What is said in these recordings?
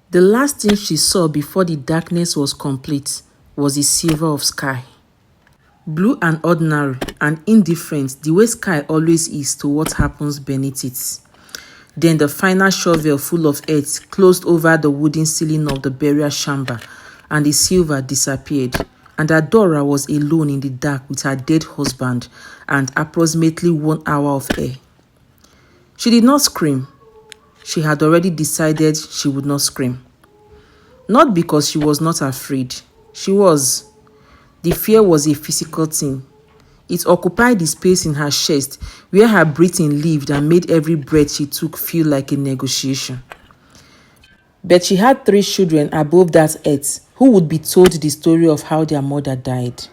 The last thing she saw before the darkness was complete was the silver of sky. Blue and ordinary and indifferent the way sky always is to what happens beneath it. Then the final shovel full of earth closed over the wooden ceiling of the burial chamber, and the silver disappeared, and Adaora was alone in the dark with her dead husband and approximately 1 hour of air. She did not scream. She had already decided she would not scream. Not because she was not afraid. She was. The fear was a physical thing. It occupied the space in her chest where her breathing lived and made every breath she took feel like a negotiation. But she had 3 children above that earth who would be told the story of how their mother died.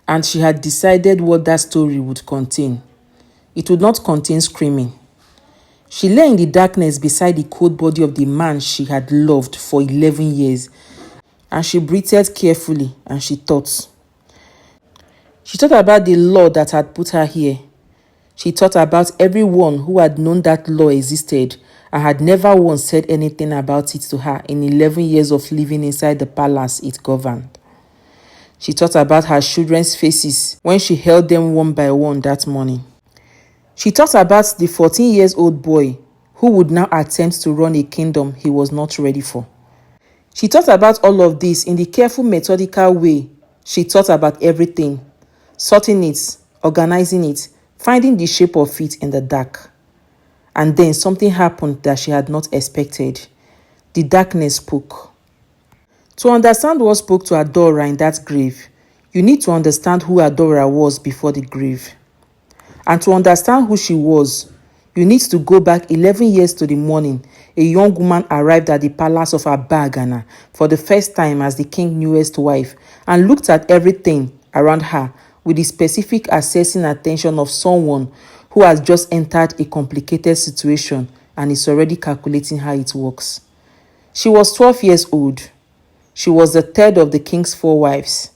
And she had decided what that story would contain. It would not contain screaming. She lay in the darkness beside the cold body of the man she had loved for 11 years, and she breathed carefully and she thought. She thought about the law that had put her here. She thought about everyone who had known that law existed and had never once said anything about it to her in 11 years of living inside the palace it governed. She thought about her children's faces when she held them one by one that morning. She thought about the 14-year-old boy who would now attempt to run a kingdom he was not ready for. She thought about all of this in the careful, methodical way she thought about everything, sorting it, organizing it, finding the shape of it in the dark. And then something happened that she had not expected. The darkness spoke. To understand what spoke to Adaora in that grave, you need to understand who Adaora was before the grave. And to understand who she was, you need to go back 11 years to the morning a young woman arrived at the palace of Abagana for the first time as the king's newest wife and looked at everything around her with the specific assessing attention of someone who has just entered a complicated situation and is already calculating how it works. She was 12 years old. She was the third of the king's 4 wives.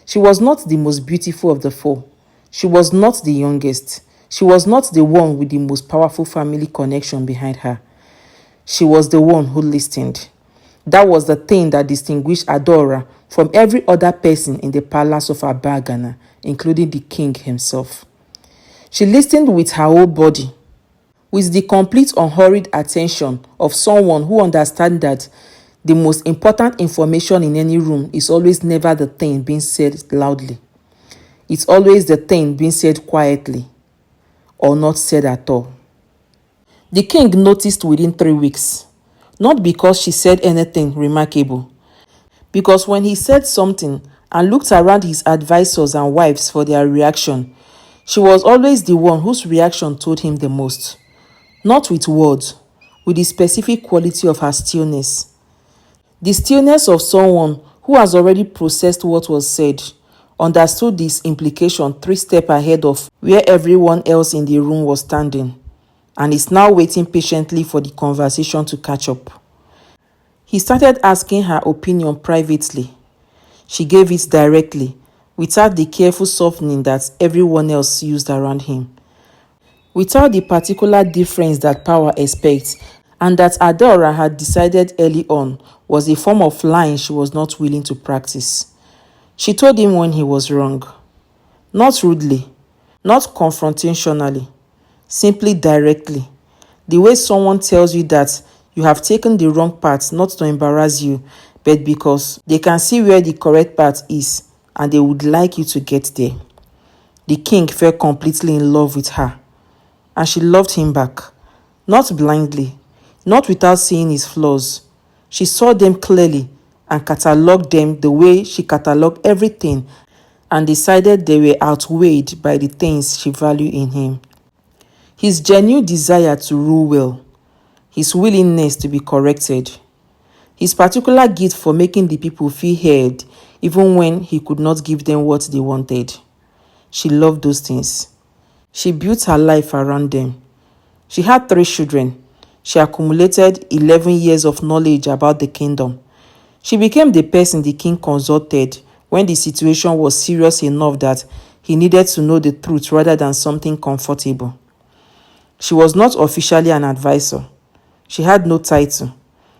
She was not the most beautiful of the 4. She was not the youngest. She was not the one with the most powerful family connection behind her. She was the one who listened. That was the thing that distinguished Adaora from every other person in the palace of Abagana, including the king himself. She listened with her whole body, with the complete unhurried attention of someone who understands that the most important information in any room is always never the thing being said loudly. It's always the thing being said quietly or not said at all. The king noticed within 3 weeks, not because she said anything remarkable, because when he said something and looked around his advisors and wives for their reaction, she was always the one whose reaction told him the most. Not with words, with the specific quality of her stillness. The stillness of someone who has already processed what was said, understood this implication 3 steps ahead of where everyone else in the room was standing, and is now waiting patiently for the conversation to catch up. He started asking her opinion privately. She gave it directly, without the careful softening that everyone else used around him. Without the particular difference that power expects, and that Adaora had decided early on was a form of lying she was not willing to practice. She told him when he was wrong. Not rudely, not confrontationally, simply directly. The way someone tells you that you have taken the wrong path not to embarrass you, but because they can see where the correct path is and they would like you to get there. The king fell completely in love with her, and she loved him back, not blindly, not without seeing his flaws. She saw them clearly and catalogued them the way she catalogued everything and decided they were outweighed by the things she valued in him. His genuine desire to rule well, his willingness to be corrected, his particular gift for making the people feel heard even when he could not give them what they wanted. She loved those things. She built her life around them. She had 3 children. She accumulated 11 years of knowledge about the kingdom. She became the person the king consulted when the situation was serious enough that he needed to know the truth rather than something comfortable. She was not officially an advisor. She had no title.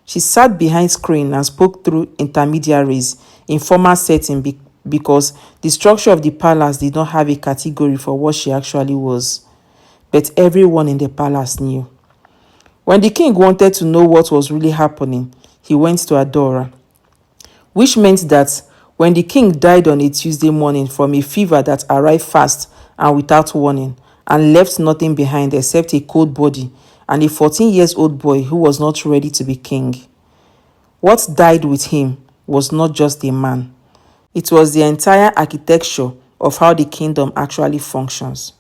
She sat behind screen and spoke through intermediaries in formal setting because the structure of the palace did not have a category for what she actually was. But everyone in the palace knew. When the king wanted to know what was really happening, he went to Adaora, which meant that when the king died on a Tuesday morning from a fever that arrived fast and without warning and left nothing behind except a cold body and a 14-year-old boy who was not ready to be king, what died with him was not just a man. It was the entire architecture of how the kingdom actually functions.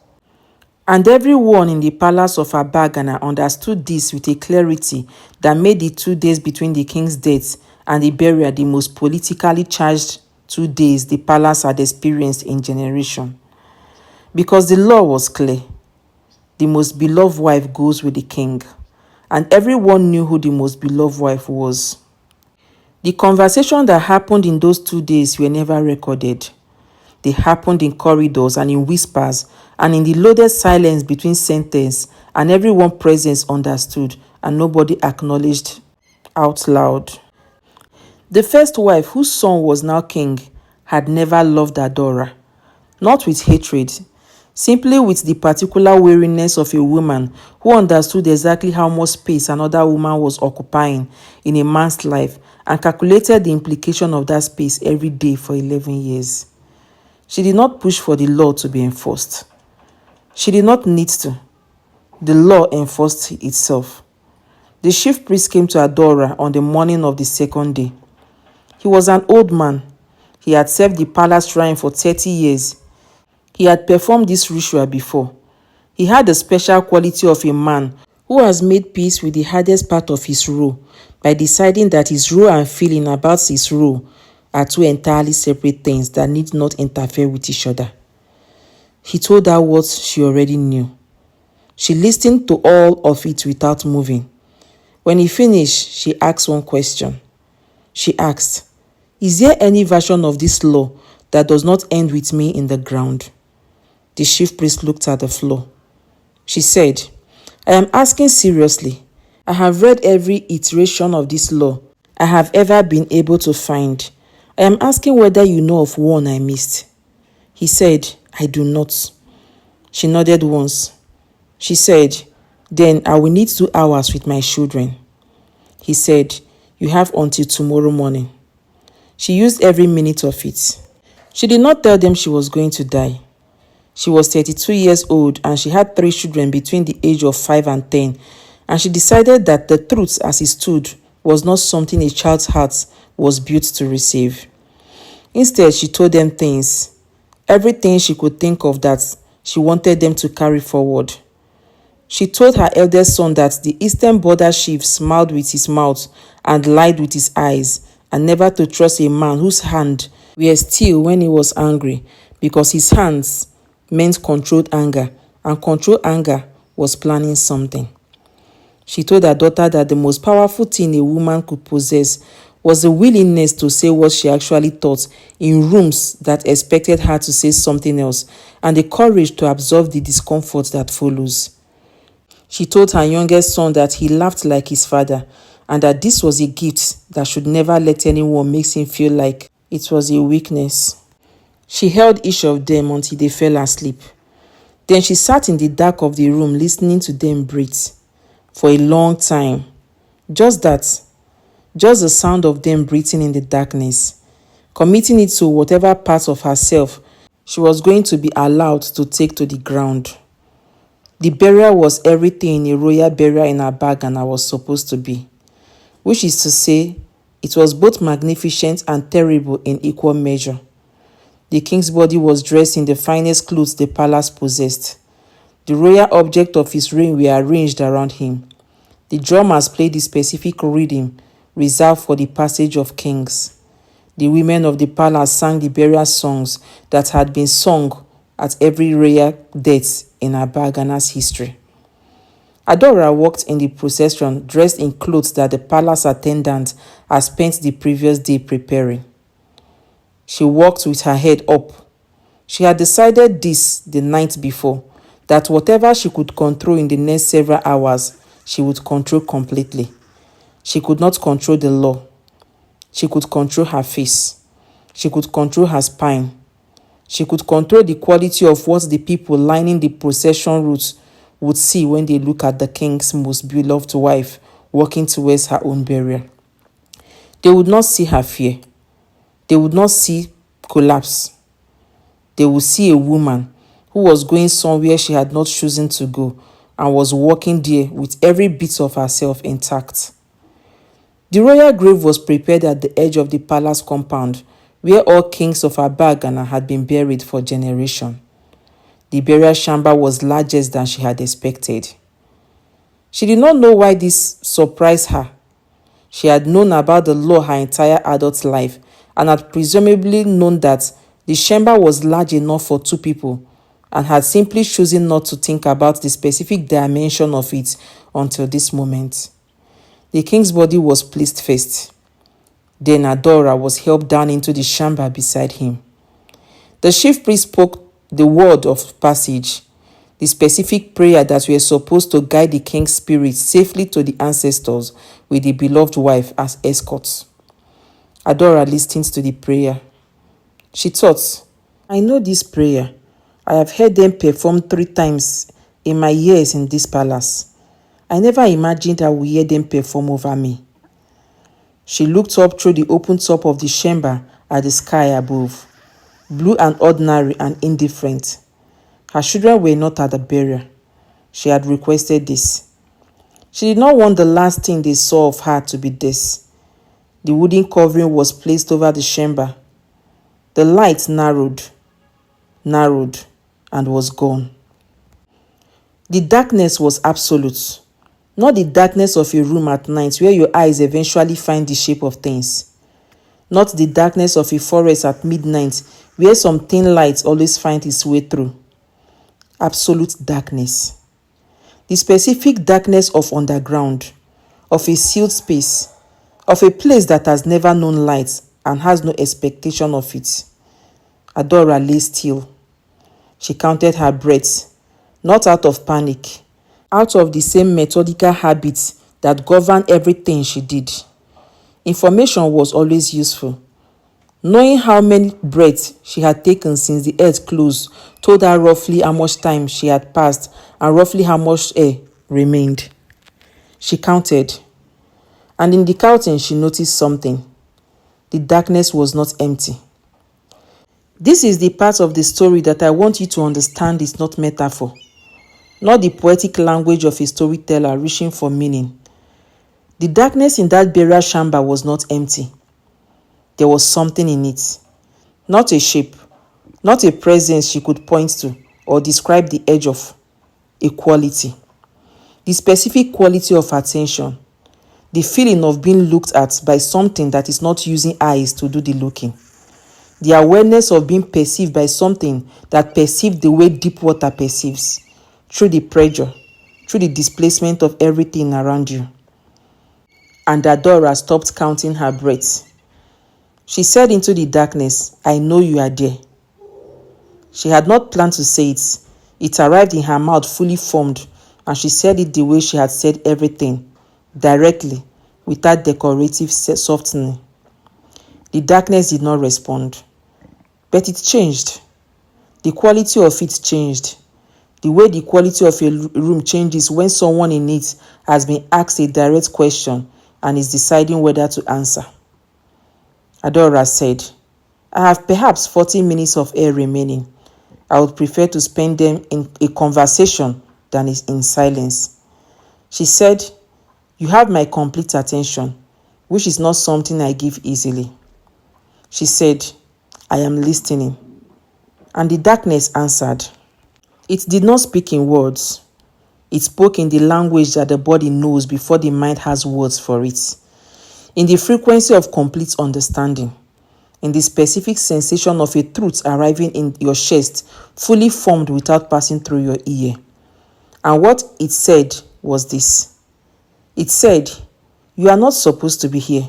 And everyone in the palace of Abagana understood this with a clarity that made the 2 days between the king's death and the burial the most politically charged 2 days the palace had experienced in generation. Because the law was clear. The most beloved wife goes with the king. And everyone knew who the most beloved wife was. The conversation that happened in those 2 days were never recorded. They happened in corridors and in whispers and in the loaded silence between sentences, and everyone present understood and nobody acknowledged out loud. The first wife, whose son was now king, had never loved Adaora, not with hatred, simply with the particular weariness of a woman who understood exactly how much space another woman was occupying in a man's life and calculated the implication of that space every day for 11 years. She did not push for the law to be enforced. She did not need to. The law enforced itself. The chief priest came to Adaora on the morning of the second day. He was an old man. He had served the palace shrine for 30 years. He had performed this ritual before. He had the special quality of a man who has made peace with the hardest part of his role by deciding that his role and feeling about his role are two entirely separate things that need not interfere with each other. He told her what she already knew. She listened to all of it without moving. When he finished, she asked one question. She asked, "Is there any version of this law that does not end with me in the ground?" The chief priest looked at the floor. She said, "I am asking seriously. I have read every iteration of this law I have ever been able to find. I am asking whether you know of one I missed." He said, "I do not." She nodded once. She said, "Then I will need 2 hours with my children." He said, "You have until tomorrow morning." She used every minute of it. She did not tell them she was going to die. She was 32 years old and she had 3 children between the age of 5 and 10, and she decided that the truth as it stood was not something a child's heart was built to receive. Instead, she told them things, everything she could think of that she wanted them to carry forward. She told her eldest son that the eastern border chief smiled with his mouth and lied with his eyes, and never to trust a man whose hands were still when he was angry, because his hands meant controlled anger, and controlled anger was planning something. She told her daughter that the most powerful thing a woman could possess was the willingness to say what she actually thought in rooms that expected her to say something else, and the courage to absorb the discomfort that follows. She told her youngest son that he laughed like his father, and that this was a gift that should never let anyone make him feel like it was a weakness. She held each of them until they fell asleep. Then she sat in the dark of the room listening to them breathe for a long time. Just that. Just the sound of them breathing in the darkness, committing it to whatever part of herself she was going to be allowed to take to the ground. The burial was everything a royal burial in Abagana was supposed to be, which is to say, it was both magnificent and terrible in equal measure. The king's body was dressed in the finest clothes the palace possessed. The royal objects of his reign were arranged around him. The drummers played the specific rhythm reserved for the passage of kings. The women of the palace sang the burial songs that had been sung at every royal death in Abagana's history. Adaora walked in the procession dressed in clothes that the palace attendant had spent the previous day preparing. She walked with her head up. She had decided this the night before, that whatever she could control in the next several hours, she would control completely. She could not control the law. She could control her face. She could control her spine. She could control the quality of what the people lining the procession route would see when they look at the king's most beloved wife walking towards her own burial. They would not see her fear. They would not see collapse. They would see a woman who was going somewhere she had not chosen to go and was walking there with every bit of herself intact. The royal grave was prepared at the edge of the palace compound where all kings of Abagana had been buried for generations. The burial chamber was larger than she had expected. She did not know why this surprised her. She had known about the law her entire adult life and had presumably known that the chamber was large enough for two people and had simply chosen not to think about the specific dimension of it until this moment. The king's body was placed first. Then Adaora was helped down into the chamber beside him. The chief priest spoke the word of passage, the specific prayer that were supposed to guide the king's spirit safely to the ancestors with the beloved wife as escorts. Adaora listened to the prayer. She thought, I know this prayer. I have heard them perform 3 times in my years in this palace. I never imagined I would hear them perform over me. She looked up through the open top of the chamber at the sky above, blue and ordinary and indifferent. Her children were not at the burial. She had requested this. She did not want the last thing they saw of her to be this. The wooden covering was placed over the chamber. The light narrowed, and was gone. The darkness was absolute. Not the darkness of a room at night where your eyes eventually find the shape of things. Not the darkness of a forest at midnight where some thin light always finds its way through. Absolute darkness. The specific darkness of underground, of a sealed space, of a place that has never known light and has no expectation of it. Adaora lay still. She counted her breaths, not out of panic, out of the same methodical habits that governed everything she did. Information was always useful. Knowing how many breaths she had taken since the earth closed told her roughly how much time she had passed and roughly how much air remained. She counted, and in the counting she noticed something. The darkness was not empty. This is the part of the story that I want you to understand is not metaphor, not the poetic language of a storyteller reaching for meaning. The darkness in that burial chamber was not empty. There was something in it. Not a shape, not a presence she could point to or describe the edge of. A quality. The specific quality of attention. The feeling of being looked at by something that is not using eyes to do the looking. The awareness of being perceived by something that perceived the way deep water perceives, through the pressure, through the displacement of everything around you. And Adaora stopped counting her breaths. She said into the darkness, I know you are there. She had not planned to say it. It arrived in her mouth fully formed, and she said it the way she had said everything, directly, without decorative softening. The darkness did not respond. But it changed. The quality of it changed. The way the quality of a room changes when someone in it has been asked a direct question and is deciding whether to answer. Adaora said, I have perhaps 40 minutes of air remaining. I would prefer to spend them in a conversation than in silence. She said, you have my complete attention, which is not something I give easily. She said, I am listening. And the darkness answered. It did not speak in words. It spoke in the language that the body knows before the mind has words for it. In the frequency of complete understanding. In the specific sensation of a truth arriving in your chest, fully formed without passing through your ear. And what it said was this. It said, you are not supposed to be here.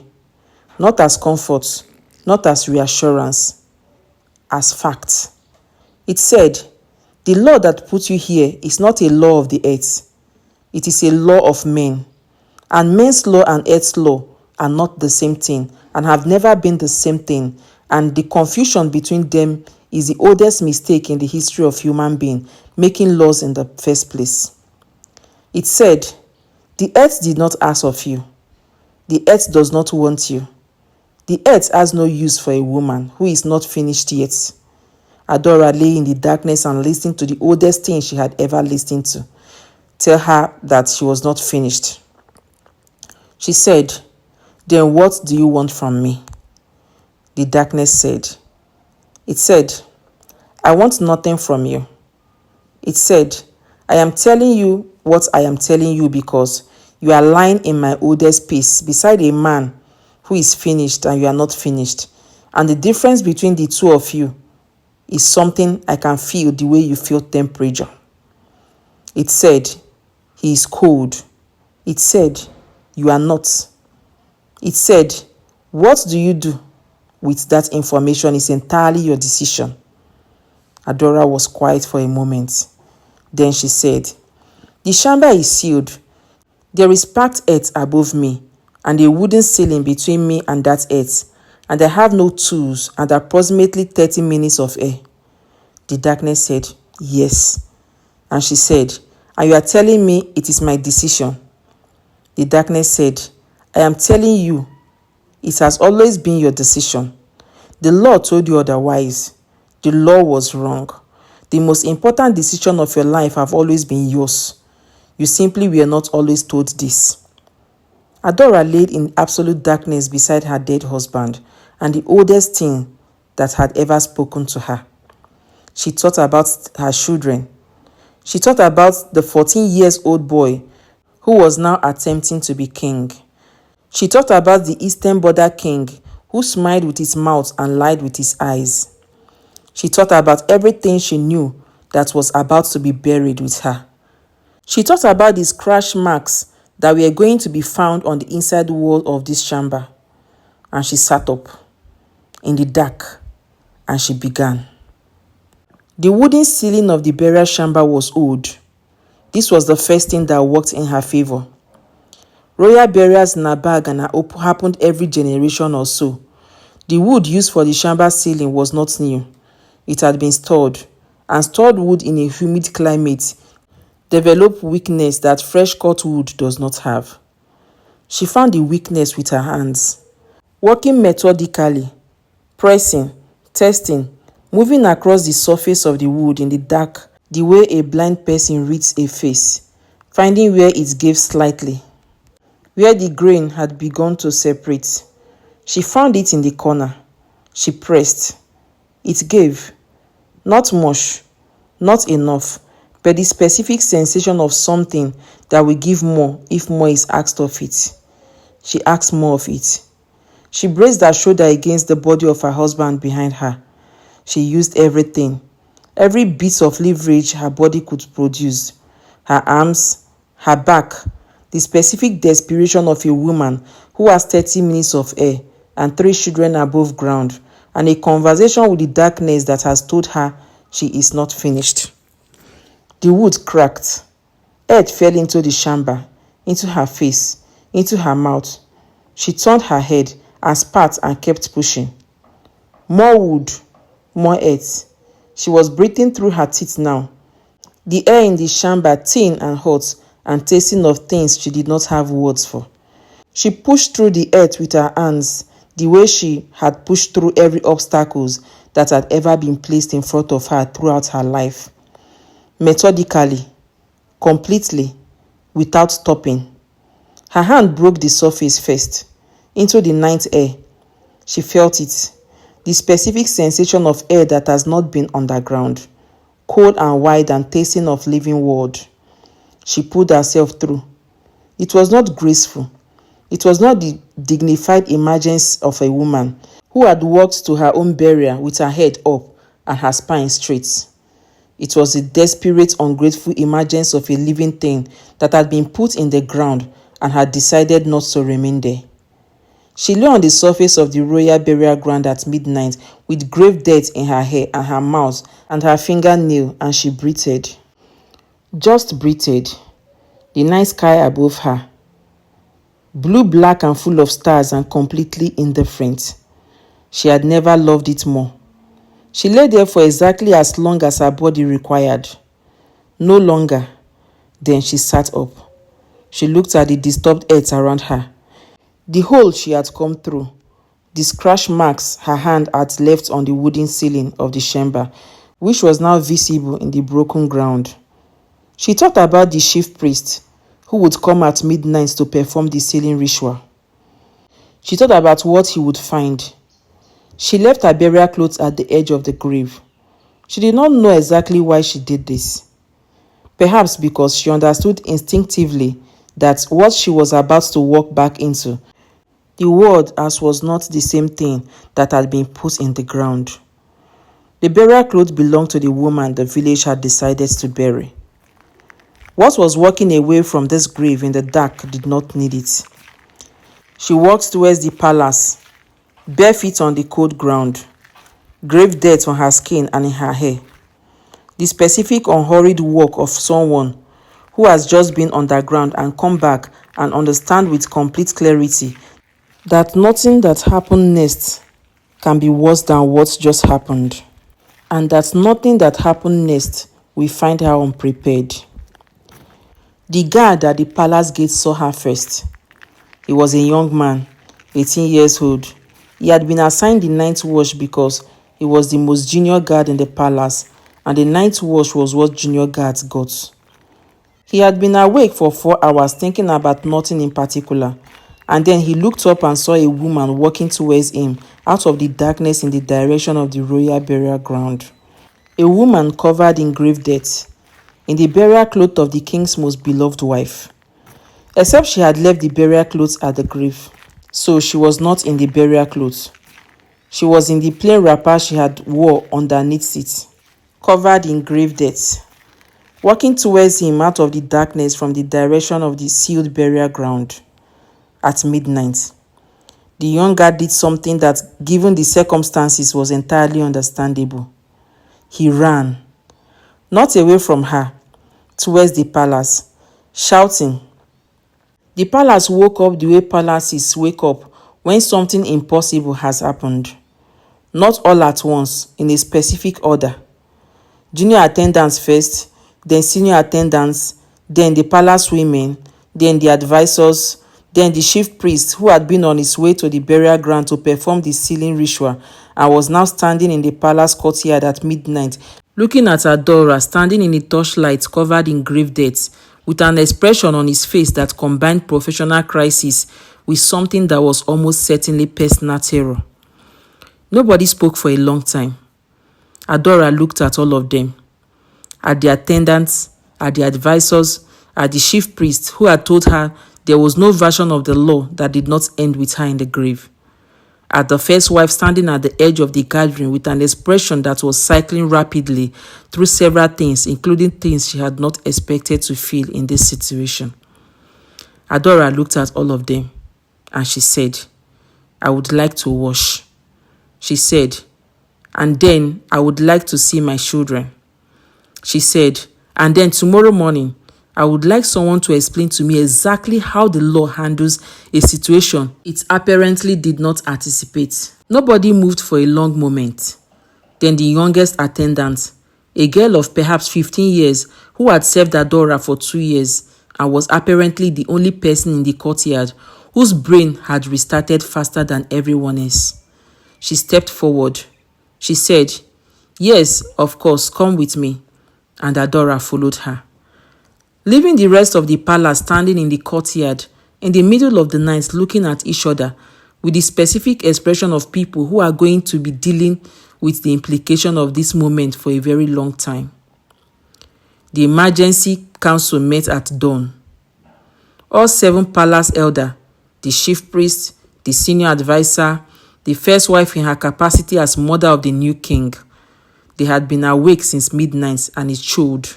Not as comfort, not as reassurance, as fact. It said, the law that put you here is not a law of the earth. It is a law of men. And men's law and earth's law are not the same thing and have never been the same thing. And the confusion between them is the oldest mistake in the history of human being making laws in the first place. It said, the earth did not ask of you. The earth does not want you. The earth has no use for a woman who is not finished yet. Adaora lay in the darkness and listened to the oldest thing she had ever listened to tell her that she was not finished. She said, then what do you want from me? The darkness said, it said, I want nothing from you. It said, I am telling you what I am telling you because you are lying in my oldest piece beside a man who is finished and you are not finished. And the difference between the two of you is something I can feel the way you feel temperature. It said, he is cold. It said, you are not. It said, what do you do with that information is entirely your decision. Adaora was quiet for a moment. Then she said, the chamber is sealed. There is packed earth above me and a wooden ceiling between me and that earth, and I have no tools and approximately 30 minutes of air. The darkness said, yes. And she said, and you are telling me it is my decision. The darkness said, I am telling you, it has always been your decision. The law told you otherwise. The law was wrong. The most important decision of your life have always been yours. You simply were not always told this. Adaora laid in absolute darkness beside her dead husband and the oldest thing that had ever spoken to her. She thought about her children. She thought about the 14-year-old boy who was now attempting to be king. She thought about the eastern border king who smiled with his mouth and lied with his eyes. She thought about everything she knew that was about to be buried with her. She thought about the scratch marks that were going to be found on the inside wall of this chamber. And she sat up in the dark and she began. The wooden ceiling of the burial chamber was old. This was the first thing that worked in her favor. Royal burials in Abagana happened every generation or so. The wood used for the chamber ceiling was not new. It had been stored, and stored wood in a humid climate developed weakness that fresh cut wood does not have. She found the weakness with her hands. Working methodically, pressing, testing, moving across the surface of the wood in the dark, the way a blind person reads a face, finding where it gave slightly, where the grain had begun to separate. She found it in the corner. She pressed. It gave. Not much, not enough, but the specific sensation of something that will give more if more is asked of it. She asked more of it. She braced her shoulder against the body of her husband behind her. She used everything, every bit of leverage her body could produce. Her arms, her back, the specific desperation of a woman who has 30 minutes of air and 3 children above ground, and a conversation with the darkness that has told her she is not finished. The wood cracked. Earth fell into the chamber, into her face, into her mouth. She turned her head and spat and kept pushing. More wood, more earth. She was breathing through her teeth now. The air in the chamber thin and hot and tasting of things she did not have words for. She pushed through the earth with her hands, the way she had pushed through every obstacles that had ever been placed in front of her throughout her life. Methodically, completely, without stopping. Her hand broke the surface first, into the ninth air. She felt it, the specific sensation of air that has not been underground, cold and wide and tasting of living world. She pulled herself through. It was not graceful. It was not the dignified emergence of a woman who had walked to her own burial with her head up and her spine straight. It was the desperate, ungrateful emergence of a living thing that had been put in the ground and had decided not to remain there. She lay on the surface of the royal burial ground at midnight with grave dirt in her hair and her mouth and her fingernail, and she breathed. Just breathed. The night sky above her. Blue, black, and full of stars, and completely indifferent. She had never loved it more. She lay there for exactly as long as her body required. No longer. Then she sat up. She looked at the disturbed earth around her. The hole she had come through. The scratch marks her hand had left on the wooden ceiling of the chamber, which was now visible in the broken ground. She thought about the chief priest, who would come at midnight to perform the sealing ritual. She thought about what he would find. She left her burial clothes at the edge of the grave. She did not know exactly why she did this. Perhaps because she understood instinctively that what she was about to walk back into, the world as was not the same thing that had been put in the ground. The burial clothes belonged to the woman the village had decided to bury. What was walking away from this grave in the dark did not need it. She walked towards the palace, bare feet on the cold ground, grave dirt on her skin and in her hair. The specific unhurried walk of someone who has just been underground and come back and understand with complete clarity that nothing that happened next can be worse than what just happened, and that nothing that happened next will find her unprepared. The guard at the palace gate saw her first. He was a young man, 18 years old. He had been assigned the night watch because he was the most junior guard in the palace, and the night watch was what junior guards got. He had been awake for 4 hours thinking about nothing in particular, and then he looked up and saw a woman walking towards him out of the darkness in the direction of the royal burial ground. A woman covered in grave dirt, in the burial cloth of the king's most beloved wife. Except she had left the burial clothes at the grave, so she was not in the burial clothes. She was in the plain wrapper she had wore underneath it, covered in grave dirt, walking towards him out of the darkness from the direction of the sealed burial ground. At midnight, the young guard did something that, given the circumstances, was entirely understandable. He ran, not away from her, towards the palace, shouting. The palace woke up the way palaces wake up when something impossible has happened. Not all at once, in a specific order. Junior attendants first, then senior attendants, then the palace women, then the advisors, then the chief priest who had been on his way to the burial ground to perform the sealing ritual and was now standing in the palace courtyard at midnight, looking at Adaora standing in the torchlight covered in grave dirt, with an expression on his face that combined professional crisis with something that was almost certainly personal terror. Nobody spoke for a long time. Adaora looked at all of them, at the attendants, at the advisors, at the chief priest who had told her there was no version of the law that did not end with her in the grave, at the first wife standing at the edge of the gathering with an expression that was cycling rapidly through several things, including things she had not expected to feel in this situation. Adaora looked at all of them and she said, "I would like to wash." She said, "And then I would like to see my children." She said, "And then tomorrow morning, I would like someone to explain to me exactly how the law handles a situation it apparently did not anticipate." Nobody moved for a long moment. Then the youngest attendant, a girl of perhaps 15 years who had served Adaora for 2 years and was apparently the only person in the courtyard whose brain had restarted faster than everyone else. She stepped forward. She said, "Yes, of course, come with me." And Adaora followed her. Leaving the rest of the palace standing in the courtyard in the middle of the night looking at each other with the specific expression of people who are going to be dealing with the implication of this moment for a very long time. The emergency council met at dawn. All 7 palace elders, the chief priest, the senior advisor, the first wife in her capacity as mother of the new king, they had been awake since midnight and it showed.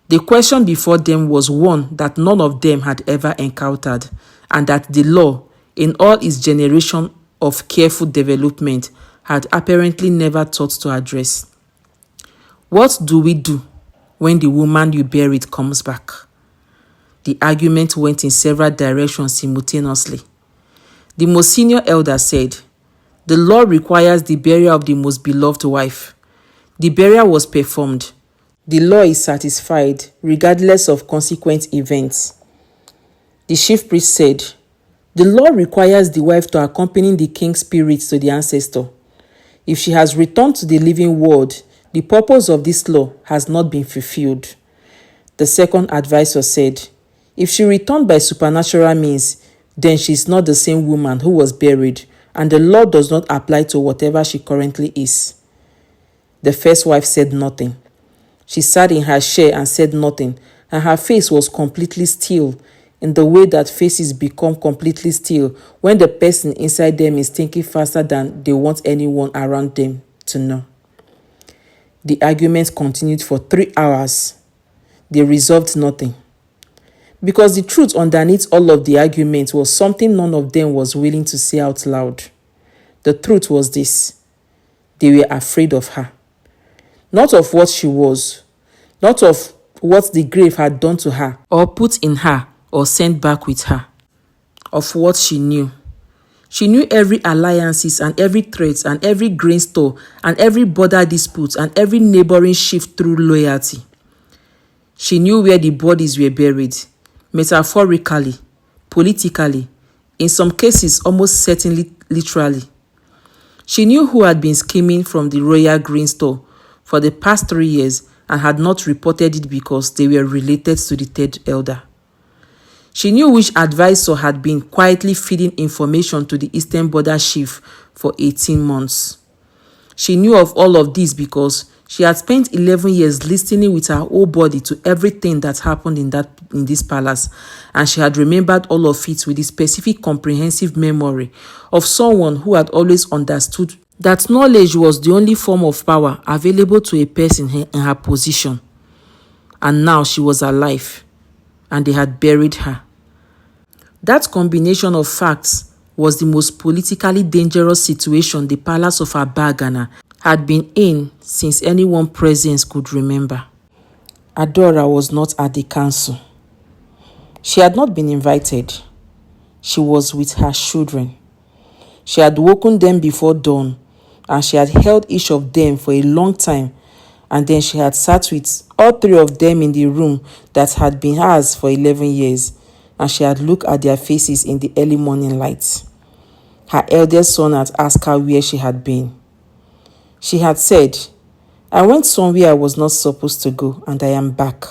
The question before them was one that none of them had ever encountered, and that the law, in all its generation of careful development, had apparently never thought to address. What do we do when the woman you buried comes back? The argument went in several directions simultaneously. The most senior elder said, "The law requires the burial of the most beloved wife. The burial was performed. The law is satisfied regardless of consequent events." The chief priest said, "The law requires the wife to accompany the king's spirit to the ancestor. If she has returned to the living world, the purpose of this law has not been fulfilled." The second advisor said, "If she returned by supernatural means, then she is not the same woman who was buried, and the law does not apply to whatever she currently is." The first wife said nothing. She sat in her chair and said nothing, and her face was completely still, in the way that faces become completely still when the person inside them is thinking faster than they want anyone around them to know. The argument continued for 3 hours. They resolved nothing. Because the truth underneath all of the argument was something none of them was willing to say out loud. The truth was this: they were afraid of her. Not of what she was, not of what the grave had done to her, or put in her, or sent back with her. Of what she knew. She knew every alliances and every threat and every grain store and every border dispute and every neighboring shift through loyalty. She knew where the bodies were buried, metaphorically, politically, in some cases almost certainly literally. She knew who had been scheming from the royal grain store for the past 3 years and had not reported it because they were related to the third elder. She knew which advisor had been quietly feeding information to the Eastern Border chief for 18 months. She knew of all of this because she had spent 11 years listening with her whole body to everything that happened in this palace, and she had remembered all of it with the specific comprehensive memory of someone who had always understood that knowledge was the only form of power available to a person in her position. And now she was alive, and they had buried her. That combination of facts was the most politically dangerous situation the palace of Abagana had been in since anyone present could remember. Adaora was not at the council. She had not been invited. She was with her children. She had woken them before dawn, and she had held each of them for a long time, and then she had sat with all 3 of them in the room that had been hers for 11 years, and she had looked at their faces in the early morning light. Her eldest son had asked her where she had been. She had said, "I went somewhere I was not supposed to go, and I am back."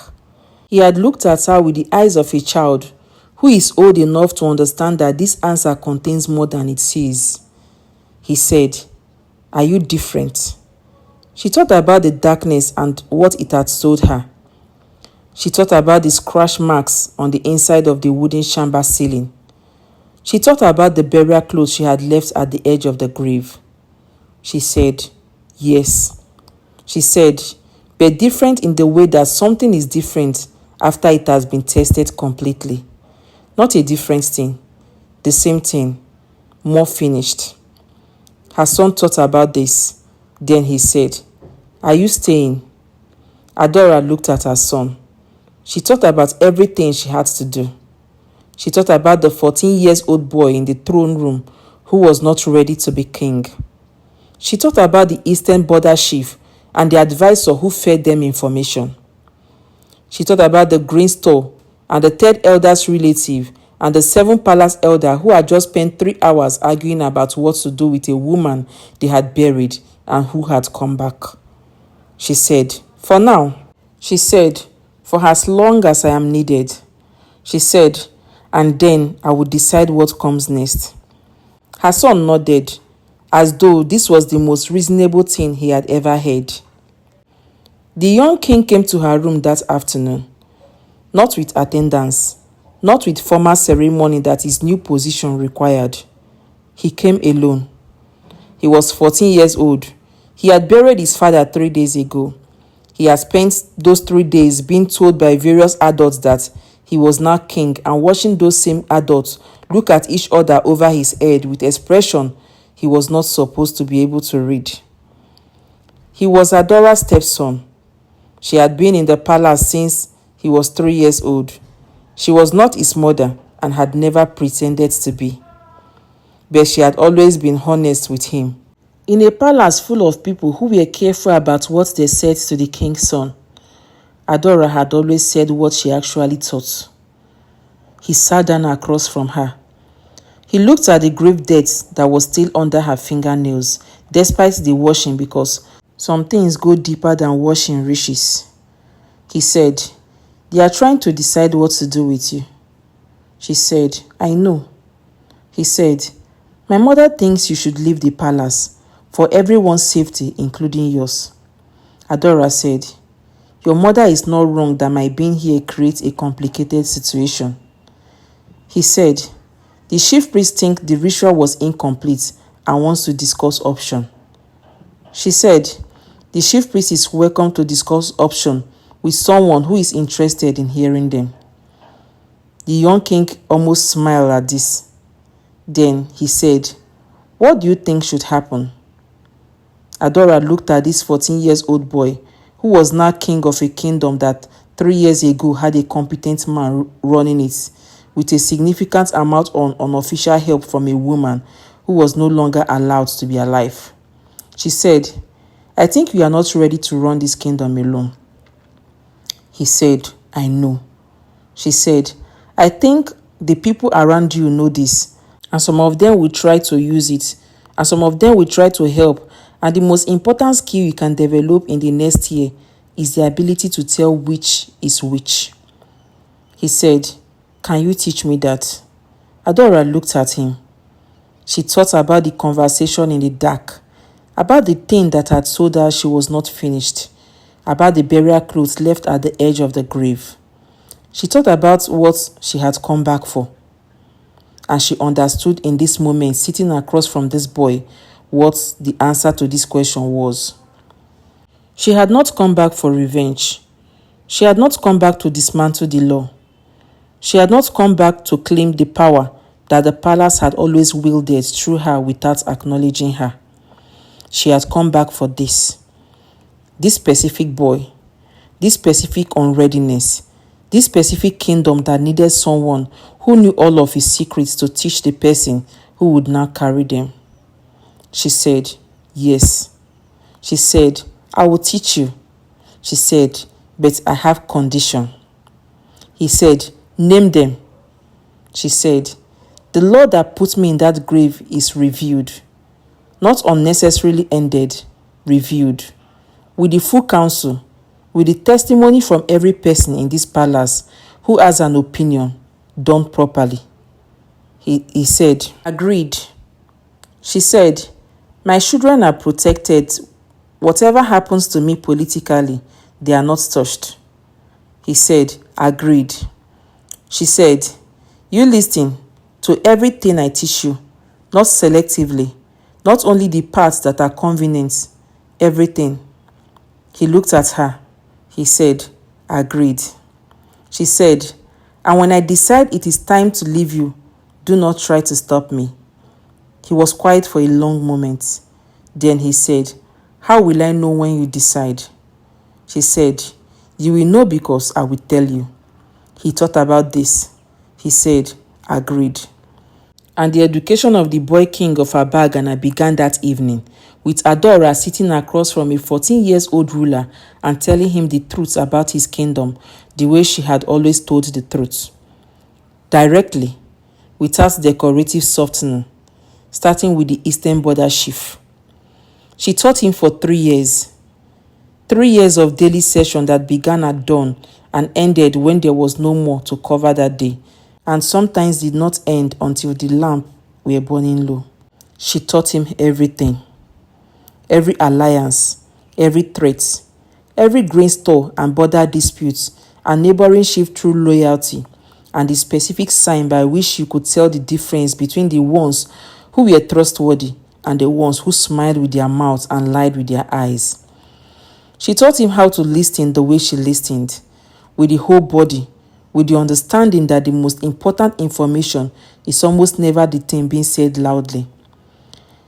He had looked at her with the eyes of a child who is old enough to understand that this answer contains more than it says. He said, "Are you different?" She thought about the darkness and what it had told her. She thought about the scratch marks on the inside of the wooden chamber ceiling. She thought about the burial clothes she had left at the edge of the grave. She said, "Yes." She said, "But different in the way that something is different after it has been tested completely. Not a different thing, the same thing, more finished." Her son thought about this. Then he said, "Are you staying?" Adaora looked at her son. She thought about everything she had to do. She thought about the 14-year-old boy in the throne room who was not ready to be king. She thought about the Eastern Border chief and the advisor who fed them information. She thought about the grain store and the third elder's relative and the 7th palace elder who had just spent 3 hours arguing about what to do with a woman they had buried and who had come back. She said, "For now." She said, "For as long as I am needed." She said, "And then I will decide what comes next." Her son nodded, as though this was the most reasonable thing he had ever heard. The young king came to her room that afternoon, not with attendants, not with formal ceremony that his new position required. He came alone. He was 14 years old. He had buried his father 3 days ago. He had spent those 3 days being told by various adults that he was now king, and watching those same adults look at each other over his head with expression he was not supposed to be able to read. He was Adora's stepson. She had been in the palace since he was 3 years old, She was not his mother and had never pretended to be, but she had always been honest with him. In a palace full of people who were careful about what they said to the king's son, Adaora had always said what she actually thought. He sat down across from her. He looked at the grave dirt that was still under her fingernails, despite the washing, because some things go deeper than washing riches. He said, "They are trying to decide what to do with you." She said, "I know." He said, "My mother thinks you should leave the palace for everyone's safety, including yours." Adaora said, "Your mother is not wrong that my being here creates a complicated situation." He said, "The chief priest thinks the ritual was incomplete and wants to discuss option." She said, "The chief priest is welcome to discuss option with someone who is interested in hearing them." The young king almost smiled at this. Then he said, "What do you think should happen?" Adaora looked at this 14-year-old boy who was now king of a kingdom that 3 years ago had a competent man running it, with a significant amount of unofficial help from a woman who was no longer allowed to be alive. She said, "I think you are not ready to run this kingdom alone." He said, "I know." She said, "I think the people around you know this, and some of them will try to use it, and some of them will try to help, and the most important skill you can develop in the next year is the ability to tell which is which." He said, "Can you teach me that?" Adaora looked at him. She thought about the conversation in the dark, about the thing that had told her she was not finished, about the burial clothes left at the edge of the grave. She thought about what she had come back for. And she understood in this moment, sitting across from this boy, what the answer to this question was. She had not come back for revenge. She had not come back to dismantle the law. She had not come back to claim the power that the palace had always wielded through her without acknowledging her. She had come back for this. This specific boy, this specific unreadiness, this specific kingdom that needed someone who knew all of his secrets to teach the person who would now carry them. She said, "Yes." She said, "I will teach you." She said, "But I have condition." He said, "Name them." She said, "The law that put me in that grave is reviewed. Not unnecessarily ended, reviewed. With the full council, with the testimony from every person in this palace who has an opinion, done properly." He said, "Agreed." She said, "My children are protected. Whatever happens to me politically, they are not touched." He said, "Agreed." She said, "You listen to everything I teach you, not selectively, not only the parts that are convenient, everything." He looked at her. He said, "Agreed." She said, "And when I decide it is time to leave you, do not try to stop me." He was quiet for a long moment. Then he said, "How will I know when you decide?" She said, "You will know because I will tell you." He thought about this. He said, "Agreed." And the education of the boy king of Abagana began that evening, with Adaora sitting across from a 14-year-old ruler and telling him the truth about his kingdom the way she had always told the truth. Directly, without decorative softening, starting with the eastern border chief. She taught him for 3 years. 3 years of daily session that began at dawn and ended when there was no more to cover that day, and sometimes did not end until the lamp were burning low. She taught him everything. Every alliance, every threat, every grain store and border disputes, and neighboring chief through loyalty, and the specific sign by which you could tell the difference between the ones who were trustworthy and the ones who smiled with their mouths and lied with their eyes. She taught him how to listen the way she listened, with the whole body, with the understanding that the most important information is almost never the thing being said loudly.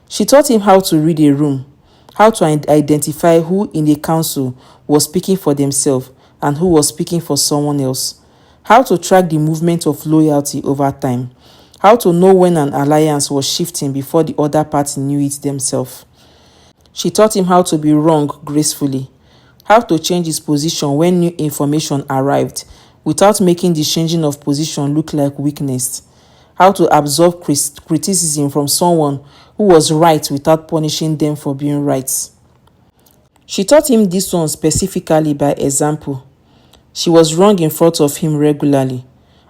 She taught him how to read a room, how to identify who in the council was speaking for themselves and who was speaking for someone else, how to track the movement of loyalty over time, how to know when an alliance was shifting before the other party knew it themselves. She taught him how to be wrong gracefully, how to change his position when new information arrived without making the changing of position look like weakness, how to absorb criticism from someone who was right without punishing them for being right. She taught him this one specifically by example. She was wrong in front of him regularly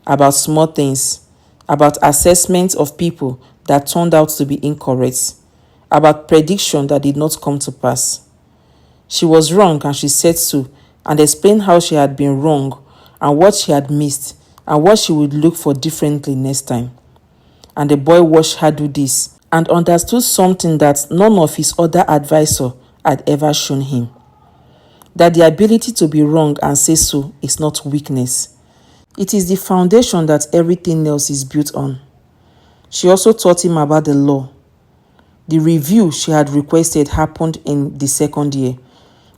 about small things, about assessments of people that turned out to be incorrect, about prediction that did not come to pass. She was wrong and she said so, and explained how she had been wrong and what she had missed and what she would look for differently next time. And the boy watched her do this and understood something that none of his other advisor had ever shown him. That the ability to be wrong and say so is not weakness. It is the foundation that everything else is built on. She also taught him about the law. The review she had requested happened in the second year.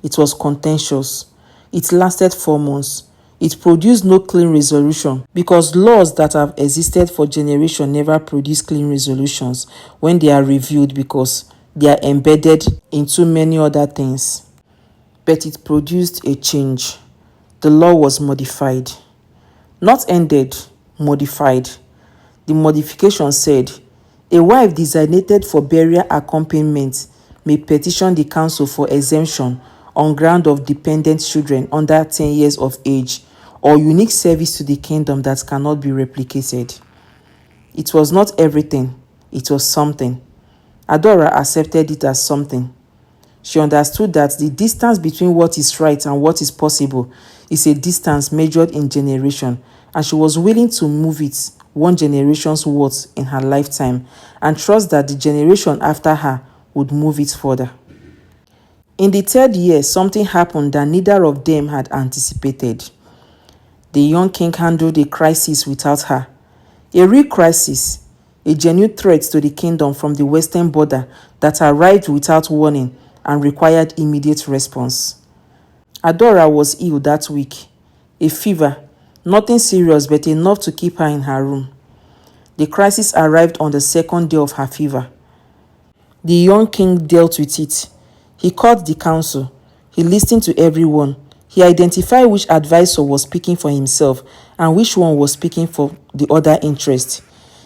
It was contentious. It lasted 4 months. It produced no clean resolution because laws that have existed for generations never produce clean resolutions when they are reviewed because they are embedded into many other things. But it produced a change. The law was modified. Not ended, modified. The modification said, a wife designated for burial accompaniment may petition the council for exemption on ground of dependent children under 10 years of age or unique service to the kingdom that cannot be replicated. It was not everything, it was something. Adaora accepted it as something. She understood that the distance between what is right and what is possible is a distance measured in generation, and she was willing to move it one generation's worth in her lifetime and trust that the generation after her would move it further. In the 3rd year, something happened that neither of them had anticipated. The young king handled a crisis without her. A real crisis, a genuine threat to the kingdom from the western border that arrived without warning and required immediate response. Adaora was ill that week. A fever, nothing serious but enough to keep her in her room. The crisis arrived on the 2nd day of her fever. The young king dealt with it. He called the council. He listened to everyone. He identified which advisor was speaking for himself and which one was speaking for the other interest.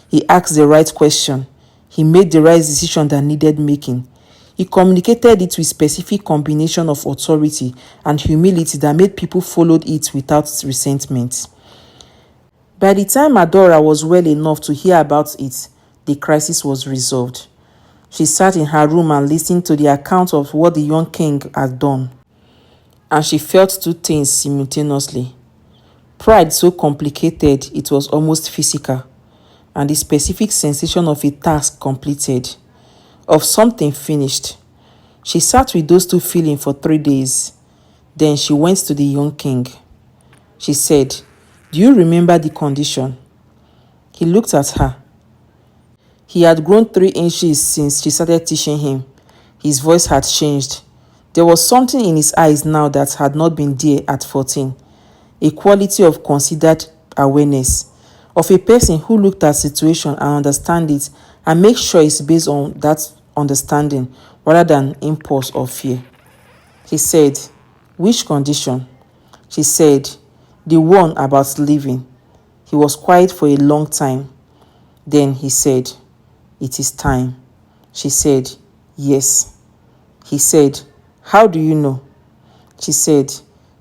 He asked the right question. He made the right decision that needed making. He communicated it with specific combination of authority and humility that made people follow it without resentment. By the time Adaora was well enough to hear about it, the crisis was resolved. She sat in her room and listened to the account of what the young king had done. And she felt 2 things simultaneously. Pride so complicated it was almost physical, and the specific sensation of a task completed, of something finished. She sat with those 2 feelings for 3 days. Then she went to the young king. She said, "Do you remember the condition?" He looked at her. He had grown 3 inches since she started teaching him. His voice had changed. There was something in his eyes now that had not been there at 14. A quality of considered awareness, of a person who looked at situation and understand it and make sure it's based on that understanding rather than impulse or fear. He said, "Which condition?" She said, "The one about leaving." He was quiet for a long time. Then he said, "It is time." She said, "Yes." He said, "How do you know?" She said,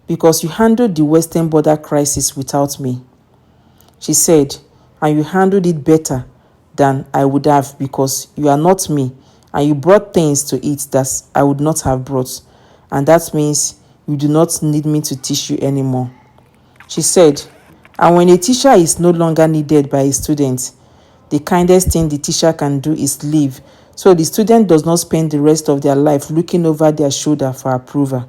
"Because you handled the western border crisis without me." She said, "And you handled it better than I would have because you are not me and you brought things to it that I would not have brought. And that means you do not need me to teach you anymore." She said, "And when a teacher is no longer needed by a student, the kindest thing the teacher can do is leave so the student does not spend the rest of their life looking over their shoulder for approval."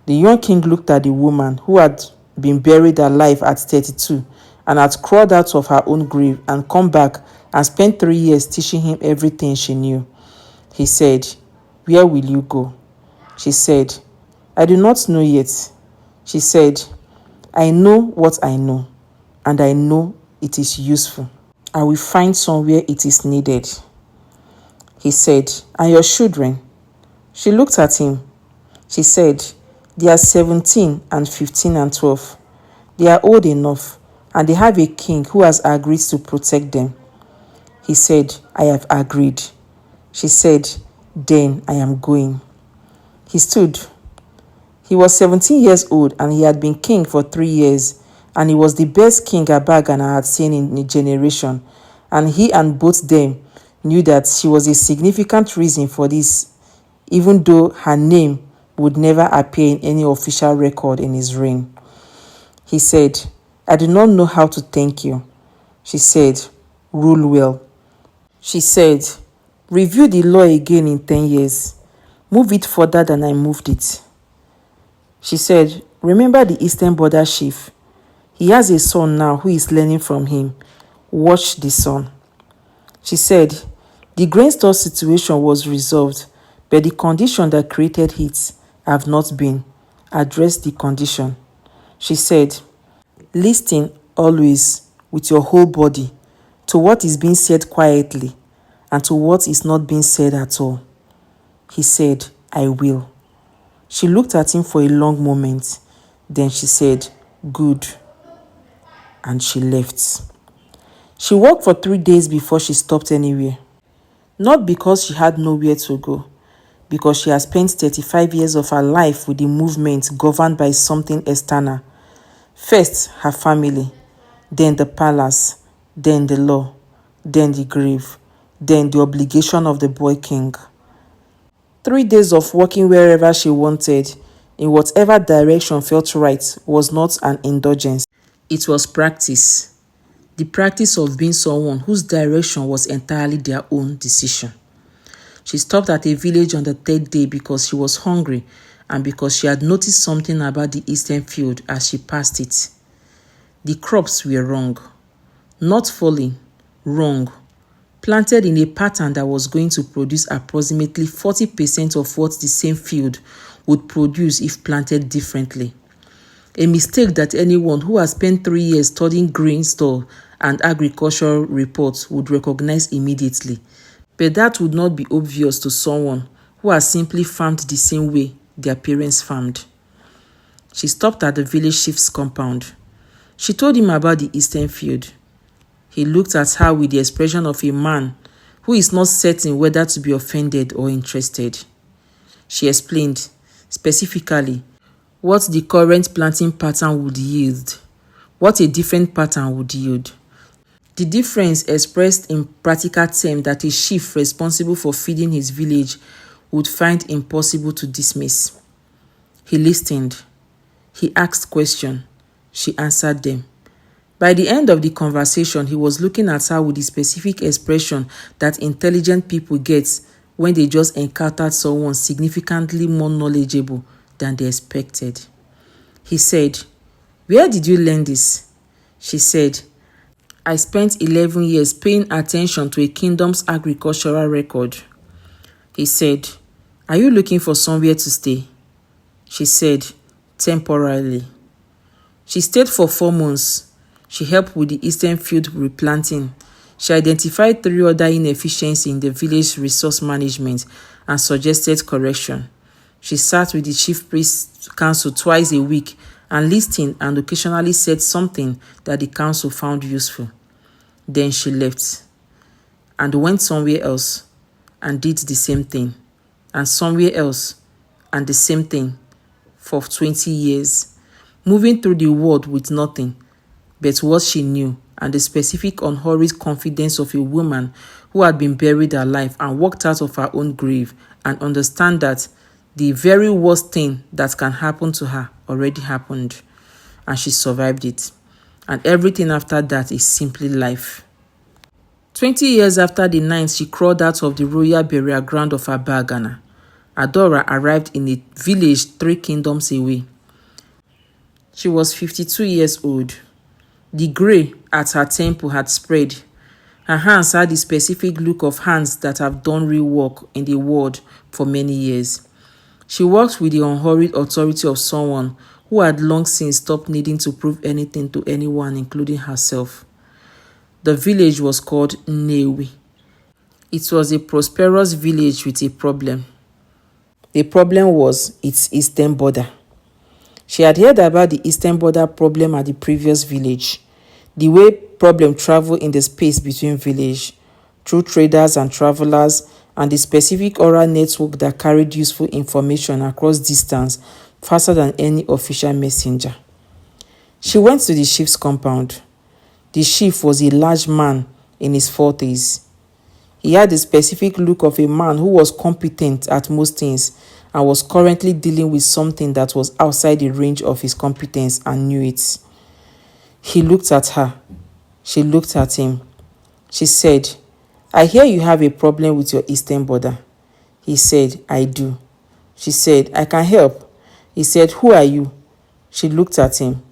The young king looked at the woman who had been buried alive at 32 and had crawled out of her own grave and come back and spent 3 years teaching him everything she knew. He said, "Where will you go?" She said, "I do not know yet." She said, I know what I know, and I know it is useful. I will find somewhere it is needed. He said, and your children? She looked at him. She said, they are 17 and 15 and 12. They are old enough, and they have a king who has agreed to protect them. He said, I have agreed. She said, then I am going. He stood. He was 17 years old, and he had been king for 3 years, and he was the best king Abagana had seen in a generation, and he and both them knew that she was a significant reason for this, even though her name would never appear in any official record in his reign. He said, I do not know how to thank you. She said, rule well. She said, review the law again in 10 years. Move it further than I moved it. She said, remember the eastern border chief. He has a son now who is learning from him. Watch the son. She said, the grain store situation was resolved, but the condition that created it have not been. Address the condition. She said, listen always with your whole body to what is being said quietly and to what is not being said at all. He said, I will. She looked at him for a long moment. Then she said, good. And she left. She walked for 3 days before she stopped anywhere. Not because she had nowhere to go, because she has spent 35 years of her life with the movement governed by something external. First, her family, then the palace, then the law, then the grave, then the obligation of the boy king. 3 days of walking wherever she wanted, in whatever direction felt right, was not an indulgence. It was practice. The practice of being someone whose direction was entirely their own decision. She stopped at a village on the 3rd day because she was hungry and because she had noticed something about the eastern field as she passed it. The crops were wrong. Not falling, wrong. Planted in a pattern that was going to produce approximately 40% of what the same field would produce if planted differently. A mistake that anyone who has spent 3 years studying grain store and agricultural reports would recognize immediately. But that would not be obvious to someone who has simply farmed the same way their parents farmed. She stopped at the village chief's compound. She told him about the eastern field. He looked at her with the expression of a man who is not certain whether to be offended or interested. She explained, specifically, what the current planting pattern would yield, what a different pattern would yield. The difference expressed in practical terms that a chief responsible for feeding his village would find impossible to dismiss. He listened. He asked questions. She answered them. By the end of the conversation, he was looking at her with the specific expression that intelligent people get when they just encountered someone significantly more knowledgeable than they expected. He said, where did you learn this? She said, I spent 11 years paying attention to a kingdom's agricultural record. He said, are you looking for somewhere to stay? She said, temporarily. She stayed for 4 months. She helped with the eastern field replanting. She identified 3 other inefficiencies in the village resource management and suggested correction. She sat with the chief priest council twice a week and listened and occasionally said something that the council found useful. Then she left and went somewhere else and did the same thing, and somewhere else and the same thing for 20 years, moving through the world with nothing but what she knew and the specific unhurried confidence of a woman who had been buried alive and walked out of her own grave and understand that the very worst thing that can happen to her already happened, and she survived it. And everything after that is simply life. 20 years after the night she crawled out of the royal burial ground of Abagana, Adaora arrived in a village 3 kingdoms away. She was 52 years old. The grey at her temple had spread. Her hands had the specific look of hands that have done real work in the world for many years. She worked with the unhurried authority of someone who had long since stopped needing to prove anything to anyone, including herself. The village was called Nnewi. It was a prosperous village with a problem. The problem was its eastern border. She had heard about the eastern border problem at the previous village. The way problem traveled in the space between village, through traders and travelers, and the specific oral network that carried useful information across distance faster than any official messenger. She went to the chief's compound. The chief was a large man in his 40s. He had the specific look of a man who was competent at most things and was currently dealing with something that was outside the range of his competence and knew it. He looked at her. She looked at him. She said, "I hear you have a problem with your eastern border." He said, "I do." She said, "I can help." He said, "Who are you?" She looked at him.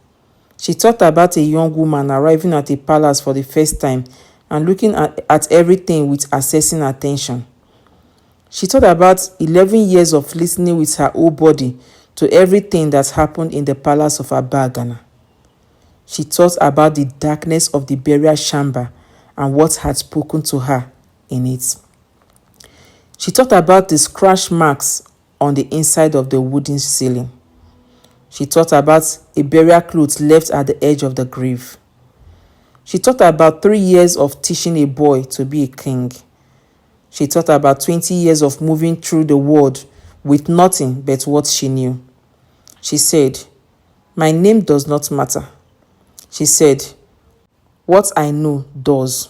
She thought about a young woman arriving at a palace for the first time and looking at everything with assessing attention. She thought about 11 years of listening with her whole body to everything that happened in the palace of Abagana. She thought about the darkness of the burial chamber and what had spoken to her in it. She thought about the scratch marks on the inside of the wooden ceiling. She thought about a burial cloth left at the edge of the grave. She thought about 3 years of teaching a boy to be a king. She thought about 20 years of moving through the world with nothing but what she knew. She said, "My name does not matter." She said, "What I know does."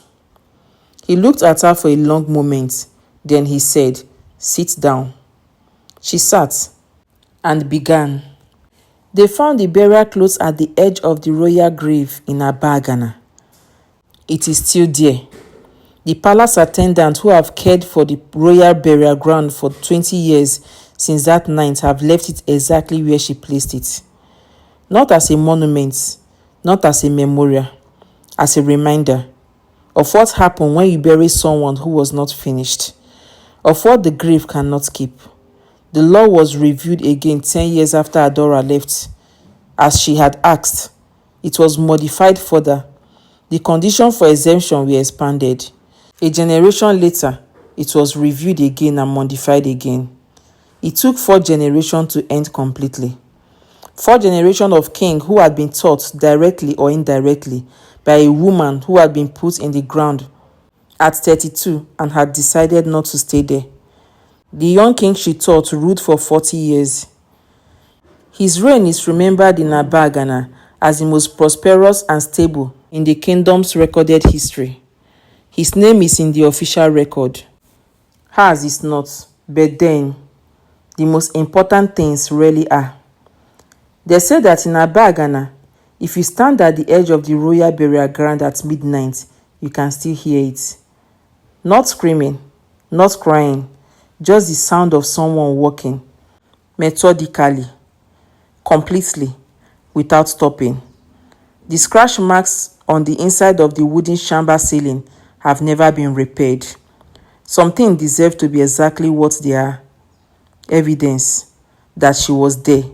He looked at her for a long moment. Then he said, "Sit down." She sat and began. They found the burial clothes at the edge of the royal grave in Abagana. It is still there. The palace attendants who have cared for the royal burial ground for 20 years since that night have left it exactly where she placed it. Not as a monument, not as a memorial, as a reminder of what happened when you bury someone who was not finished, of what the grave cannot keep. The law was reviewed again 10 years after Adaora left. As she had asked, it was modified further. The conditions for exemption were expanded. A generation later, it was reviewed again and modified again. It took 4 generations to end completely. 4 generations of kings who had been taught directly or indirectly by a woman who had been put in the ground at 32 and had decided not to stay there. The young king she taught ruled for 40 years. His reign is remembered in Abagana as the most prosperous and stable in the kingdom's recorded history. His name is in the official record. Hers is not, but then, the most important things really are. They say that in Abagana, if you stand at the edge of the royal burial ground at midnight, you can still hear it. Not screaming, not crying, just the sound of someone walking, methodically, completely, without stopping. The scratch marks on the inside of the wooden chamber ceiling have never been repaired. Something deserve to be exactly what they are. Evidence that she was there,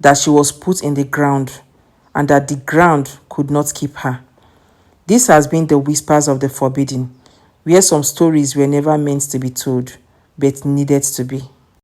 that she was put in the ground, and that the ground could not keep her. This has been the Whispers of the Forbidden, where some stories were never meant to be told, but needed to be.